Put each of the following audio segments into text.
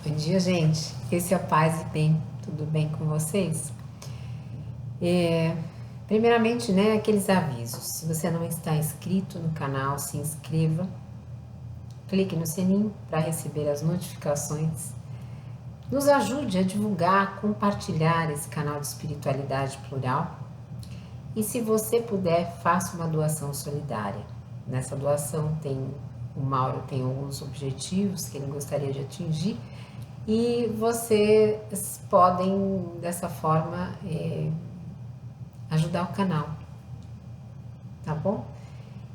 Bom dia, gente. Esse é o Paz e Bem. Tudo bem com vocês? Primeiramente, né, aqueles avisos. Se você não está inscrito no canal, se inscreva. Clique no sininho para receber as notificações. Nos ajude a divulgar, compartilhar esse canal de espiritualidade plural. E se você puder, faça uma doação solidária. Nessa doação o Mauro tem alguns objetivos que ele gostaria de atingir e vocês podem dessa forma ajudar o canal, tá bom?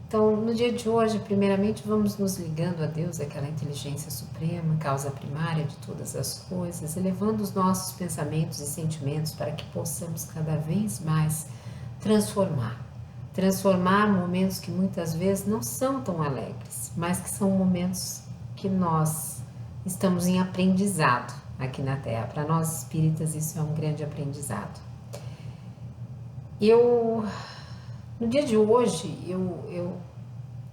Então, no dia de hoje, primeiramente, vamos nos ligando a Deus, aquela inteligência suprema, causa primária de todas as coisas, elevando os nossos pensamentos e sentimentos para que possamos cada vez mais transformar momentos que muitas vezes não são tão alegres, mas que são momentos que nós estamos em aprendizado aqui na Terra. Para nós espíritas isso é um grande aprendizado. No dia de hoje, eu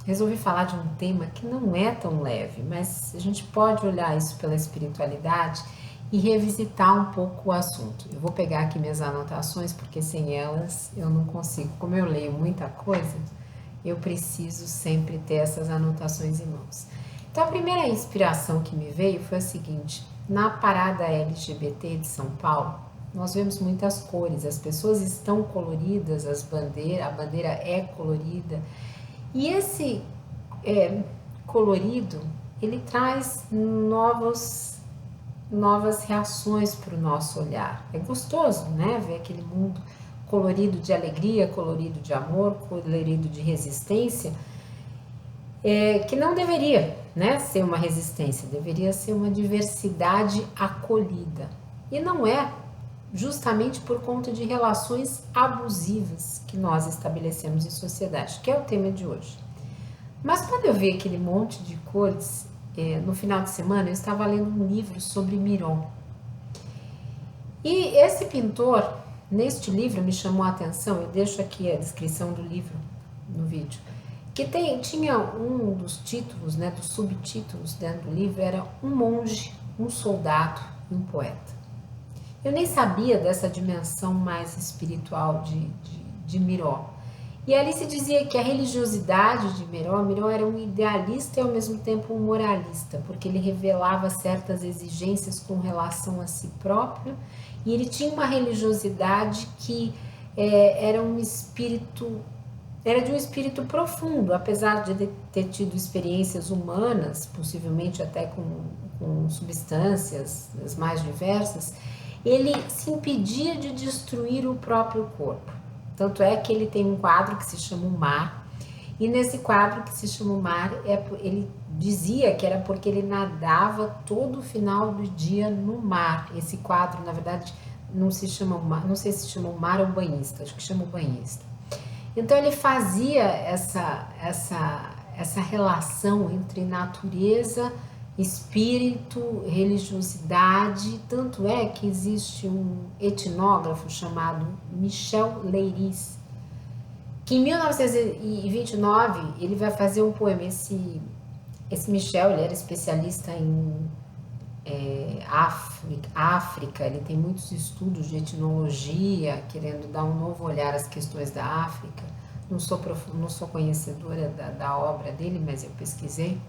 resolvi falar de um tema que não é tão leve, mas a gente pode olhar isso pela espiritualidade e revisitar um pouco o assunto. Eu vou pegar aqui minhas anotações, porque sem elas eu não consigo. Como eu leio muita coisa, eu preciso sempre ter essas anotações em mãos. Então, a primeira inspiração que me veio foi a seguinte: na parada LGBT de São Paulo, nós vemos muitas cores, as pessoas estão coloridas, a bandeira é colorida, e esse colorido, ele traz novas reações para o nosso olhar. É gostoso, né, ver aquele mundo colorido de alegria, colorido de amor, colorido de resistência, que não deveria, né, ser uma resistência, deveria ser uma diversidade acolhida. E não é, justamente por conta de relações abusivas que nós estabelecemos em sociedade, que é o tema de hoje. Mas quando eu vi aquele monte de cores, no final de semana eu estava lendo um livro sobre Miron. E esse pintor, neste livro, me chamou a atenção, eu deixo aqui a descrição do livro no vídeo, que tinha um dos títulos, né, dos subtítulos dentro do livro, era um monge, um soldado e um poeta. Eu nem sabia dessa dimensão mais espiritual de Miró. E ali se dizia que a religiosidade de Miró era um idealista e ao mesmo tempo um moralista, porque ele revelava certas exigências com relação a si próprio, e ele tinha uma religiosidade que era de um espírito profundo, apesar de ter tido experiências humanas, possivelmente até com substâncias as mais diversas. Ele se impedia de destruir o próprio corpo. Tanto é que ele tem um quadro que se chama O Mar, e nesse quadro que se chama O Mar, ele dizia que era porque ele nadava todo o final do dia no mar. Esse quadro, na verdade, não se chama O Mar, não sei se chama O Mar ou Banhista, acho que chama O Banhista. Então ele fazia essa relação entre natureza, espírito, religiosidade, tanto é que existe um etnógrafo chamado Michel Leiris, que em 1929 ele vai fazer um poema. Esse Michel, ele era especialista em África, ele tem muitos estudos de etnologia, querendo dar um novo olhar às questões da África. Não sou conhecedora da obra dele, mas eu pesquisei.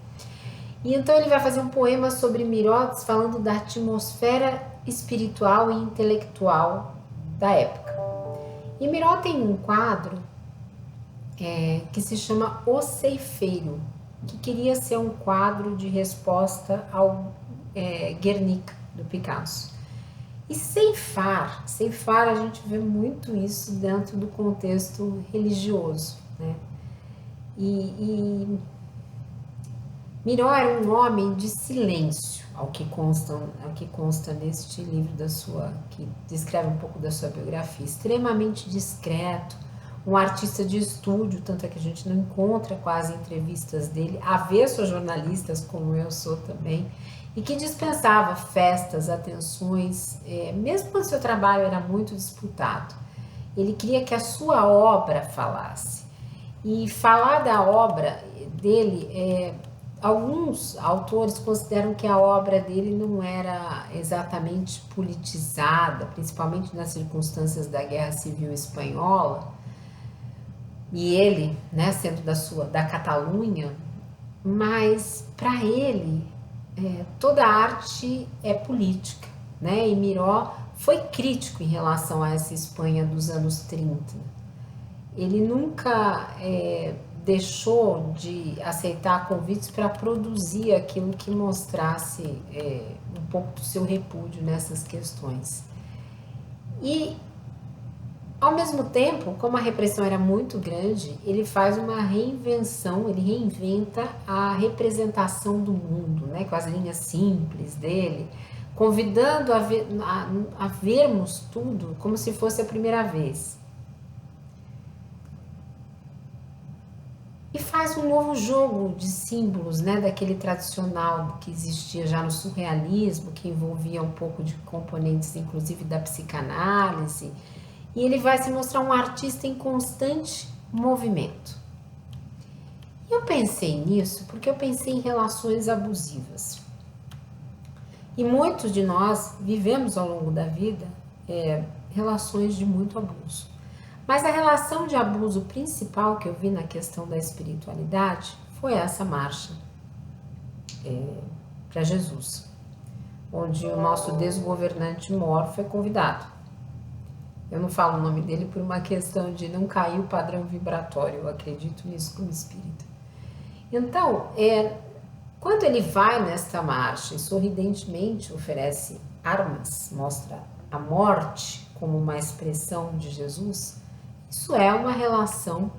E então ele vai fazer um poema sobre Miró, falando da atmosfera espiritual e intelectual da época. E Miró tem um quadro que se chama O Ceifeiro, que queria ser um quadro de resposta ao Guernica, do Picasso. E ceifar, a gente vê muito isso dentro do contexto religioso, né? E Miró era um homem de silêncio, ao que consta neste livro que descreve um pouco da sua biografia, extremamente discreto, um artista de estúdio, tanto é que a gente não encontra quase entrevistas dele, avesso a jornalistas, como eu sou também, e que dispensava festas, atenções, mesmo quando seu trabalho era muito disputado. Ele queria que a sua obra falasse. E falar da obra dele alguns autores consideram que a obra dele não era exatamente politizada, principalmente nas circunstâncias da Guerra Civil Espanhola, e ele, né, sendo da Catalunha, mas para ele toda arte é política, né? E Miró foi crítico em relação a essa Espanha dos anos 30. Ele nunca deixou de aceitar convites para produzir aquilo que mostrasse um pouco do seu repúdio nessas questões. E, ao mesmo tempo, como a repressão era muito grande, ele faz uma reinvenção, ele reinventa a representação do mundo, né, com as linhas simples dele, convidando a vermos tudo como se fosse a primeira vez. E faz um novo jogo de símbolos, né, daquele tradicional que existia já no surrealismo, que envolvia um pouco de componentes, inclusive, da psicanálise. E ele vai se mostrar um artista em constante movimento. E eu pensei nisso porque eu pensei em relações abusivas. E muitos de nós vivemos ao longo da vida relações de muito abuso. Mas a relação de abuso principal que eu vi na questão da espiritualidade foi essa marcha para Jesus, onde o nosso desgovernante mor foi convidado. Eu não falo o nome dele por uma questão de não cair o padrão vibratório, eu acredito nisso como espírita. Então, quando ele vai nesta marcha e sorridentemente oferece armas, mostra a morte como uma expressão de Jesus, isso é uma relação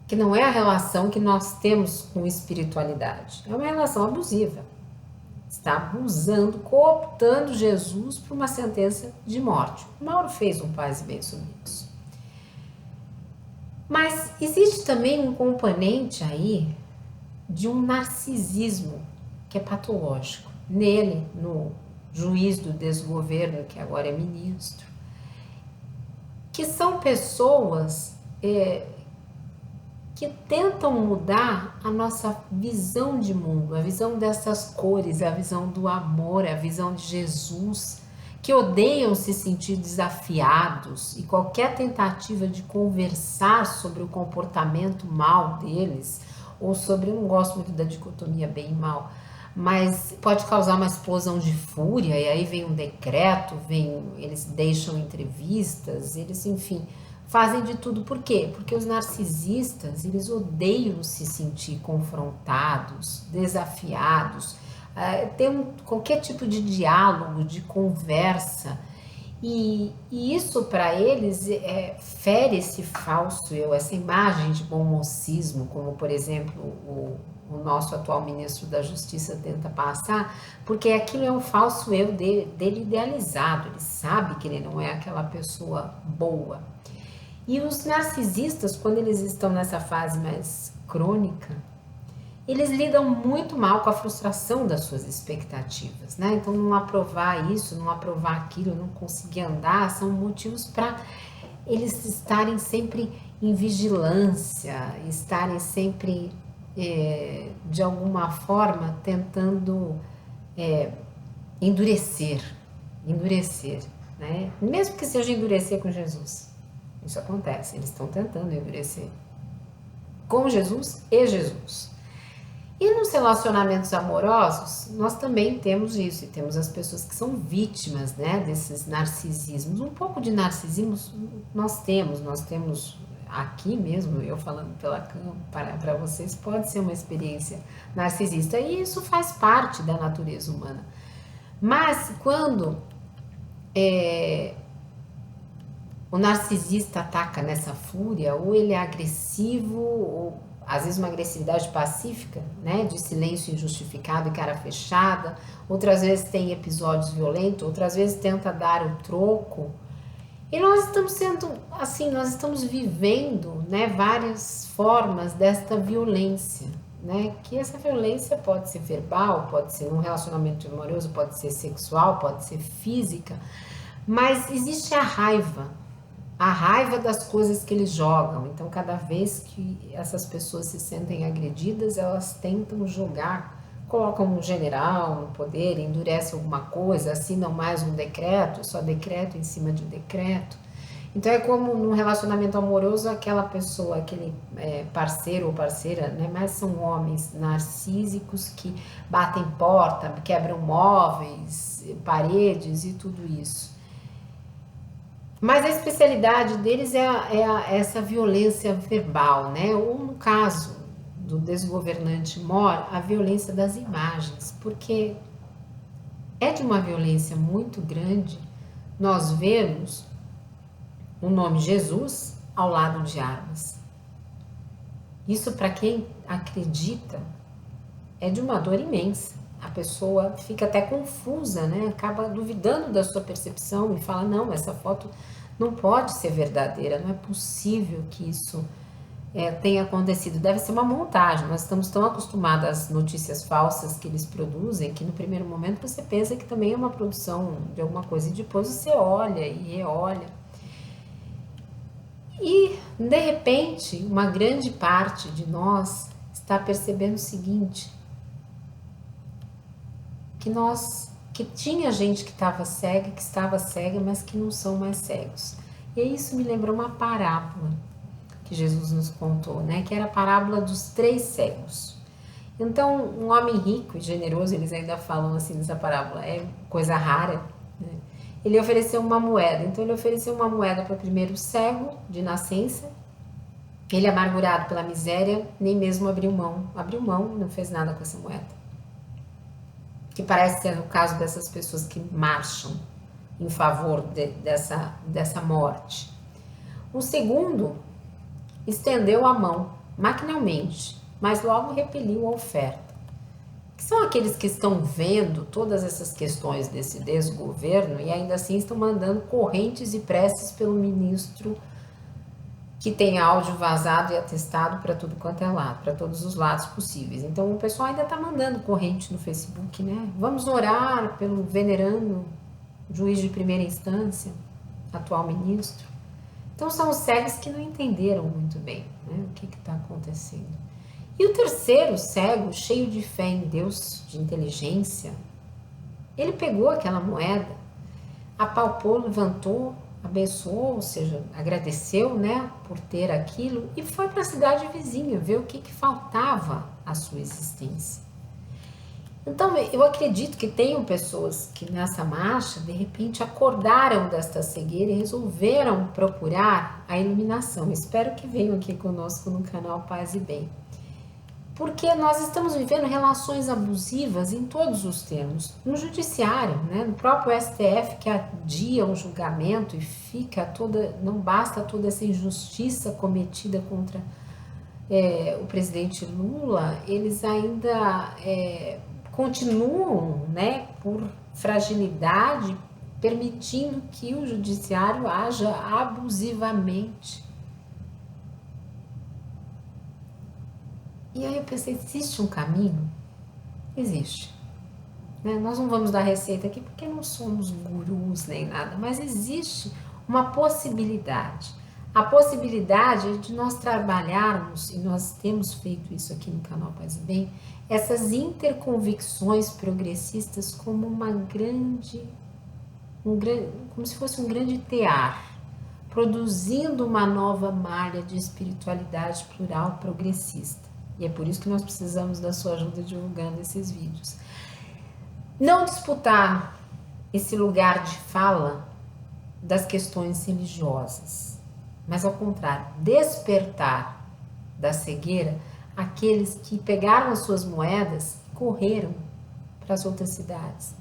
que não é a relação que nós temos com espiritualidade, é uma relação abusiva. Está abusando, cooptando Jesus para uma sentença de morte. O Mauro fez um Paz e Bem sobre isso. Mas existe também um componente aí de um narcisismo que é patológico. Nele, no juiz do desgoverno, que agora é ministro, que são pessoas que tentam mudar a nossa visão de mundo, a visão dessas cores, a visão do amor, a visão de Jesus, que odeiam se sentir desafiados e qualquer tentativa de conversar sobre o comportamento mal deles, ou sobre, eu não gosto muito da dicotomia bem e mal, mas pode causar uma explosão de fúria, e aí vem um decreto, eles deixam entrevistas, eles, enfim, fazem de tudo. Por quê? Porque os narcisistas, eles odeiam se sentir confrontados, desafiados, ter qualquer tipo de diálogo, de conversa, e isso para eles fere esse falso eu, essa imagem de bom mocismo, como por exemplo o nosso atual ministro da Justiça tenta passar, porque aquilo é um falso eu dele idealizado, ele sabe que ele não é aquela pessoa boa. E os narcisistas, quando eles estão nessa fase mais crônica, eles lidam muito mal com a frustração das suas expectativas, né? Então, não aprovar isso, não aprovar aquilo, não conseguir andar, são motivos para eles estarem sempre em vigilância, estarem sempre, de alguma forma, tentando endurecer, né? Mesmo que seja endurecer com Jesus. Isso acontece, eles estão tentando endurecer com Jesus e Jesus. E nos relacionamentos amorosos, nós também temos isso, e temos as pessoas que são vítimas, né, desses narcisismos. Um pouco de narcisismo nós temos aqui mesmo, eu falando pela câmera para vocês, pode ser uma experiência narcisista, e isso faz parte da natureza humana. Mas quando o narcisista ataca nessa fúria, ou ele é agressivo, ou às vezes uma agressividade pacífica, né, de silêncio injustificado e cara fechada, outras vezes tem episódios violentos, outras vezes tenta dar o troco. E nós estamos sendo, assim, nós estamos vivendo, né, várias formas desta violência, né, que essa violência pode ser verbal, pode ser num relacionamento amoroso, pode ser sexual, pode ser física, mas existe a raiva, a raiva das coisas que eles jogam. Então, cada vez que essas pessoas se sentem agredidas, elas tentam jogar, colocam um general no poder, endurecem alguma coisa, assinam mais um decreto, só decreto em cima de decreto. Então é como num relacionamento amoroso, aquela pessoa, aquele parceiro ou parceira, né? Mas são homens narcísicos que batem porta, quebram móveis, paredes e tudo isso. Mas a especialidade deles essa violência verbal, né? Ou no caso do desgovernante Mor, a violência das imagens, porque é de uma violência muito grande nós vemos o nome Jesus ao lado de armas. Isso, para quem acredita, é de uma dor imensa. A pessoa fica até confusa, né? Acaba duvidando da sua percepção e fala: não, essa foto não pode ser verdadeira, não é possível que isso tenha acontecido. Deve ser uma montagem. Nós estamos tão acostumados às notícias falsas que eles produzem que no primeiro momento você pensa que também é uma produção de alguma coisa e depois você olha e reolha. E, de repente, uma grande parte de nós está percebendo o seguinte, que tinha gente que estava cega, mas que não são mais cegos. E isso me lembrou uma parábola que Jesus nos contou, né? Que era a parábola dos 3 cegos. Então, um homem rico e generoso, eles ainda falam assim nessa parábola, é coisa rara, né? Ele ofereceu uma moeda. Então, ele ofereceu uma moeda para o primeiro cego de nascença. Ele, amargurado pela miséria, nem mesmo abriu mão. Abriu mão, não fez nada com essa moeda. Que parece ser o caso dessas pessoas que marcham em favor dessa morte. O segundo estendeu a mão, maquinalmente, mas logo repeliu a oferta. Que são aqueles que estão vendo todas essas questões desse desgoverno e ainda assim estão mandando correntes e preces pelo ministro que tem áudio vazado e atestado para tudo quanto é lado, para todos os lados possíveis. Então o pessoal ainda está mandando corrente no Facebook, né? Vamos orar pelo venerando juiz de primeira instância, atual ministro. Então são os cegos que não entenderam muito bem, né, o que está acontecendo. E o terceiro cego, cheio de fé em Deus, de inteligência, ele pegou aquela moeda, apalpou, levantou, abençoou, ou seja, agradeceu, né, por ter aquilo e foi para a cidade vizinha ver o que faltava à sua existência. Então, eu acredito que tenham pessoas que nessa marcha, de repente, acordaram desta cegueira e resolveram procurar a iluminação. Espero que venham aqui conosco no canal Paz e Bem. Porque nós estamos vivendo relações abusivas em todos os termos. No judiciário, né? No próprio STF, que adia um julgamento e fica não basta toda essa injustiça cometida contra o presidente Lula, eles ainda continuam, né, por fragilidade, permitindo que o judiciário haja abusivamente. E aí eu pensei, existe um caminho? Existe. Né? Nós não vamos dar receita aqui porque não somos gurus nem nada, mas existe uma possibilidade. A possibilidade é de nós trabalharmos, e nós temos feito isso aqui no canal Paz e Bem, essas interconvicções progressistas como como se fosse um grande tear, produzindo uma nova malha de espiritualidade plural progressista. E é por isso que nós precisamos da sua ajuda divulgando esses vídeos. Não disputar esse lugar de fala das questões religiosas, mas ao contrário, despertar da cegueira aqueles que pegaram as suas moedas e correram para as outras cidades.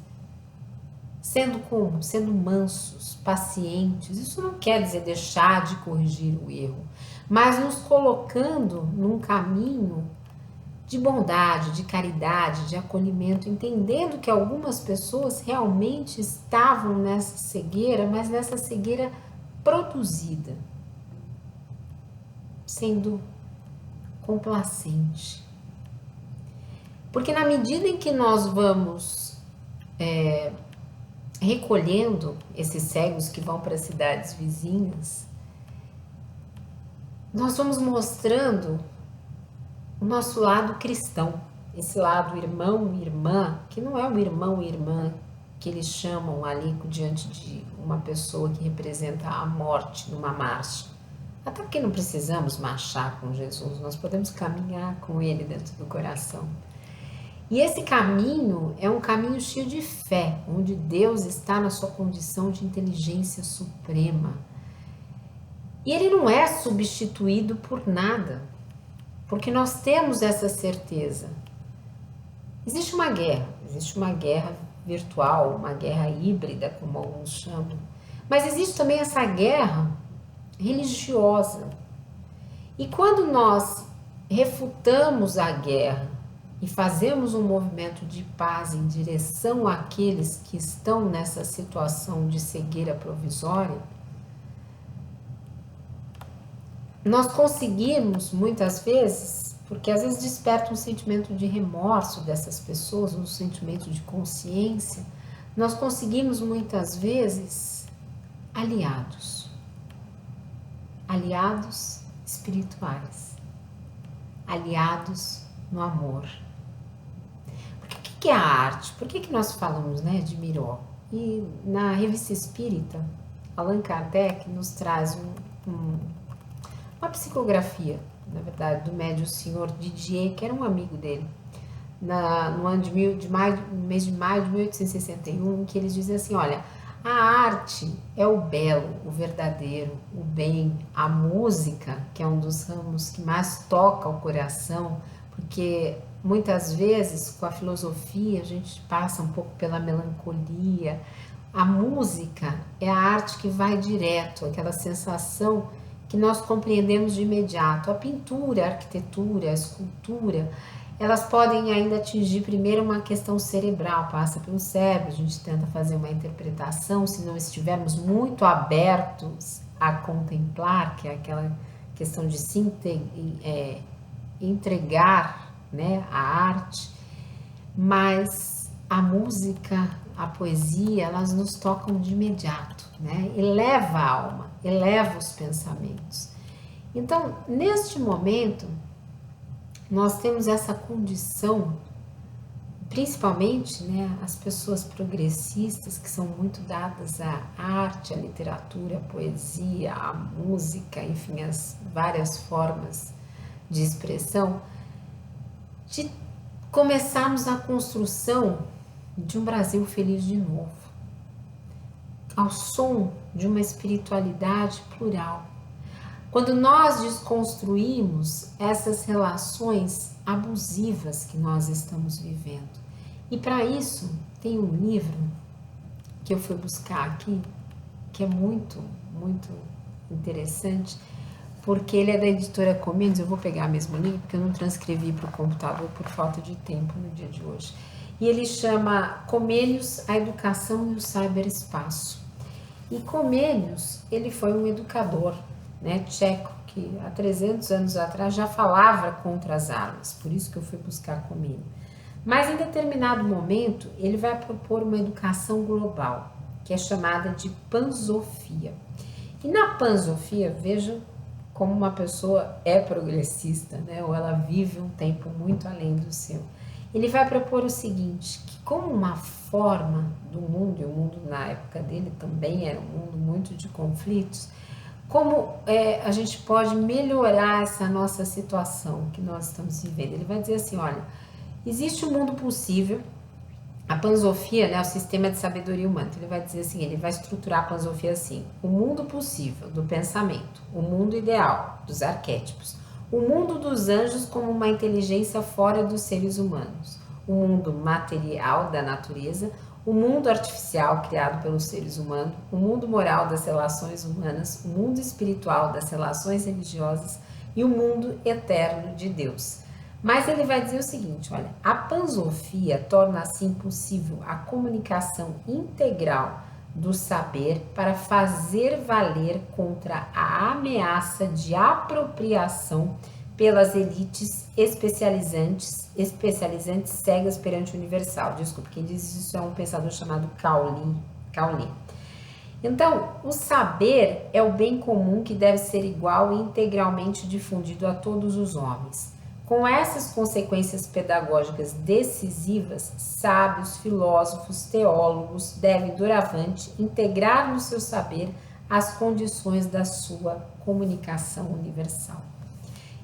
Sendo como? Sendo mansos, pacientes. Isso não quer dizer deixar de corrigir o erro, mas nos colocando num caminho de bondade, de caridade, de acolhimento, entendendo que algumas pessoas realmente estavam nessa cegueira, mas nessa cegueira produzida, sendo complacente. Porque na medida em que nós vamos recolhendo esses cegos que vão para as cidades vizinhas, nós vamos mostrando o nosso lado cristão, esse lado irmão e irmã, que não é o irmão e irmã que eles chamam ali diante de uma pessoa que representa a morte numa marcha. Até porque não precisamos marchar com Jesus, nós podemos caminhar com Ele dentro do coração. E esse caminho é um caminho cheio de fé, onde Deus está na sua condição de inteligência suprema. E Ele não é substituído por nada, porque nós temos essa certeza. Existe uma guerra virtual, uma guerra híbrida, como alguns chamam, mas existe também essa guerra religiosa. E quando nós refutamos a guerra e fazemos um movimento de paz em direção àqueles que estão nessa situação de cegueira provisória, nós conseguimos muitas vezes, porque às vezes desperta um sentimento de remorso dessas pessoas, um sentimento de consciência, nós conseguimos muitas vezes aliados espirituais, aliados no amor. Porque o que é a arte? Por que nós falamos, de Miró? E na Revista Espírita, Allan Kardec nos traz uma psicografia, na verdade, do médium senhor Didier, que era um amigo dele, no mês de maio de 1861, que eles dizem assim, olha, a arte é o belo, o verdadeiro, o bem, a música, que é um dos ramos que mais toca o coração, porque muitas vezes com a filosofia a gente passa um pouco pela melancolia. A música é a arte que vai direto, aquela sensação que nós compreendemos de imediato. A pintura, a arquitetura, a escultura, elas podem ainda atingir primeiro uma questão cerebral, passa pelo cérebro, a gente tenta fazer uma interpretação, se não estivermos muito abertos a contemplar, que é aquela questão de se entregar, a arte, mas a música, a poesia, elas nos tocam de imediato, eleva a alma, eleva os pensamentos. Então, neste momento, nós temos essa condição, principalmente, as pessoas progressistas que são muito dadas à arte, à literatura, à poesia, à música, enfim, as várias formas de expressão, de começarmos a construção de um Brasil feliz de novo, ao som de uma espiritualidade plural. Quando nós desconstruímos essas relações abusivas que nós estamos vivendo. E para isso, tem um livro que eu fui buscar aqui, que é muito, muito interessante, porque ele é da editora Comênios. Eu vou pegar mesmo o livro, porque eu não transcrevi para o computador por falta de tempo no dia de hoje. E ele chama Comênios, a Educação e o Cyberespaço. E Comênios, ele foi um educador, tcheco, que há 300 anos atrás já falava contra as armas, por isso que eu fui buscar Comênios. Mas em determinado momento, ele vai propor uma educação global, que é chamada de pansofia. E na pansofia, vejam como uma pessoa é progressista, ou ela vive um tempo muito além do seu. Ele vai propor o seguinte, que como uma forma do mundo, e o mundo na época dele também era um mundo muito de conflitos, como a gente pode melhorar essa nossa situação que nós estamos vivendo. Ele vai dizer assim, olha, existe um mundo possível, a pansofia, o sistema de sabedoria humana. Ele vai dizer assim, ele vai estruturar a pansofia assim, o mundo possível do pensamento, o mundo ideal dos arquétipos, o mundo dos anjos como uma inteligência fora dos seres humanos, o mundo material da natureza, o mundo artificial criado pelos seres humanos, o mundo moral das relações humanas, o mundo espiritual das relações religiosas e o mundo eterno de Deus. Mas ele vai dizer o seguinte, olha, a pansofia torna assim possível a comunicação integral do saber para fazer valer contra a ameaça de apropriação pelas elites especializantes cegas perante o universal. Desculpa, quem diz isso é um pensador chamado Cauchy. Então, o saber é o bem comum que deve ser igual e integralmente difundido a todos os homens. Com essas consequências pedagógicas decisivas, sábios, filósofos, teólogos devem, doravante, integrar no seu saber as condições da sua comunicação universal.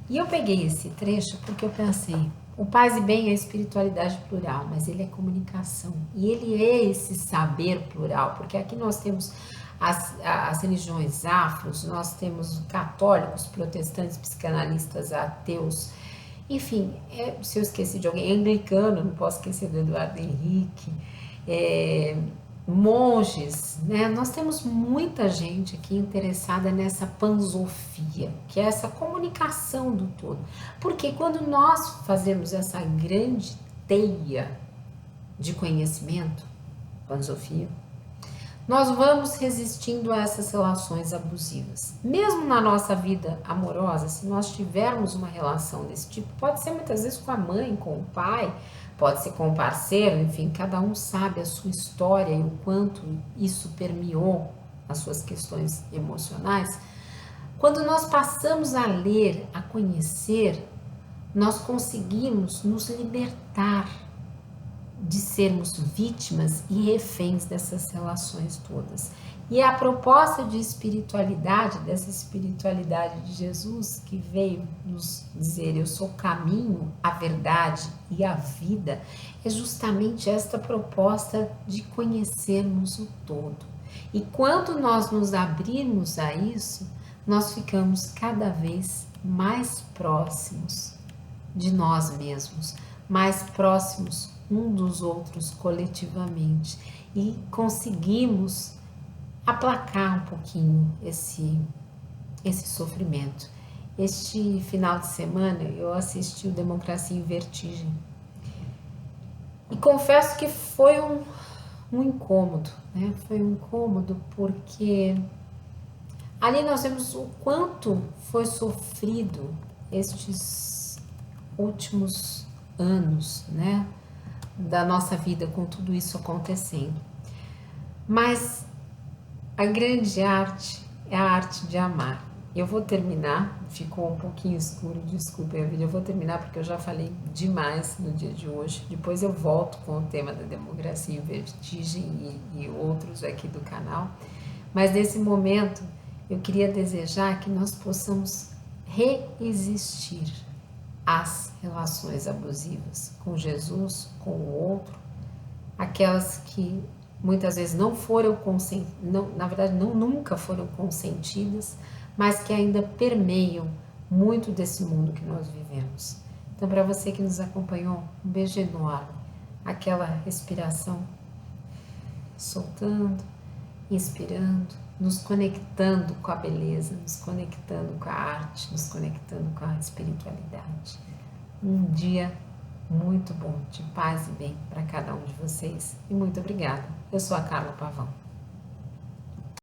E eu peguei esse trecho porque eu pensei, o Paz e Bem é espiritualidade plural, mas ele é comunicação. E ele é esse saber plural, porque aqui nós temos as religiões afros, nós temos católicos, protestantes, psicanalistas, ateus, enfim, se eu esqueci de alguém, anglicano, não posso esquecer do Eduardo Henrique, monges, né? Nós temos muita gente aqui interessada nessa pansofia, que é essa comunicação do todo. Porque quando nós fazemos essa grande teia de conhecimento, pansofia, nós vamos resistindo a essas relações abusivas. Mesmo na nossa vida amorosa, se nós tivermos uma relação desse tipo, pode ser muitas vezes com a mãe, com o pai, pode ser com o parceiro, enfim, cada um sabe a sua história e o quanto isso permeou as suas questões emocionais. Quando nós passamos a ler, a conhecer, nós conseguimos nos libertar de sermos vítimas e reféns dessas relações todas. E a proposta de espiritualidade, dessa espiritualidade de Jesus, que veio nos dizer, eu sou o caminho, a verdade e a vida, é justamente esta proposta de conhecermos o todo. E quando nós nos abrirmos a isso, nós ficamos cada vez mais próximos de nós mesmos, mais próximos um dos outros coletivamente, e conseguimos aplacar um pouquinho esse sofrimento. Este final de semana eu assisti o Democracia em Vertigem e confesso que foi um incômodo, né? Foi um incômodo porque ali nós vemos o quanto foi sofrido estes últimos anos, né, da nossa vida com tudo isso acontecendo. Mas a grande arte é a arte de amar. Eu vou terminar, ficou um pouquinho escuro, desculpem a vida, eu vou terminar porque eu já falei demais no dia de hoje. Depois eu volto com o tema da democracia em vertigem e outros aqui do canal. Mas nesse momento eu queria desejar que nós possamos reexistir às relações abusivas com Jesus, com o outro, aquelas que muitas vezes não foram na verdade nunca foram consentidas, mas que ainda permeiam muito desse mundo que nós vivemos. Então, para você que nos acompanhou, um beijo enorme, aquela respiração, soltando, inspirando, nos conectando com a beleza, nos conectando com a arte, nos conectando com a espiritualidade. Um dia muito bom, de paz e bem para cada um de vocês. E muito obrigada. Eu sou a Carla Pavão.